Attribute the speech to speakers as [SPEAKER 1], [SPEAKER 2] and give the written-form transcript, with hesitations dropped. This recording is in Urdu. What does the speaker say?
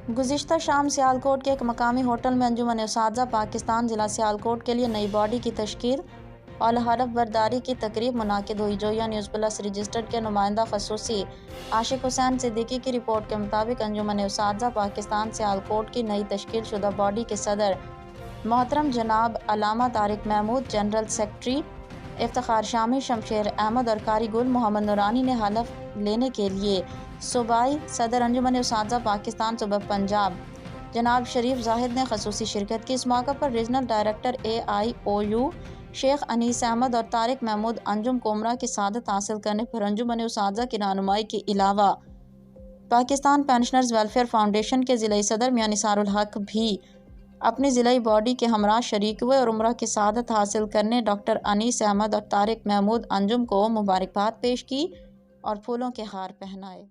[SPEAKER 1] گزشتہ شام سیالکوٹ کے ایک مقامی ہوٹل میں انجمن اساتذہ پاکستان ضلع سیالکوٹ کے لیے نئی باڈی کی تشکیل اور حلف برداری کی تقریب منعقد ہوئی۔ جویا نیوز پلس رجسٹرڈ کے نمائندہ خصوصی عاشق حسین صدیقی کی رپورٹ کے مطابق انجمن اساتذہ پاکستان سیالکوٹ کی نئی تشکیل شدہ باڈی کے صدر محترم جناب علامہ طارق محمود، جنرل سیکرٹری افتخار شامی، شمشیر احمد اور قاری گل محمد نورانی نے حلف لینے کے لیے صوبائی صدر انجمن اساتذہ پاکستان صوبہ پنجاب جناب شریف زاہد نے خصوصی شرکت کی۔ اس موقع پر ریجنل ڈائریکٹر AIOU شیخ انیس احمد اور طارق محمود انجم کومرا کی سعادت حاصل کرنے پر انجمن اساتذہ کی رہنمائی کے علاوہ پاکستان پینشنرز ویلفیئر فاؤنڈیشن کے ضلعی صدر میاں نثار الحق بھی اپنی ضلعی باڈی کے ہمراہ شریک ہوئے اور عمرہ کی سعادت حاصل کرنے ڈاکٹر انیس احمد اور طارق محمود انجم کو مبارکباد پیش کی اور پھولوں کے ہار پہنائے۔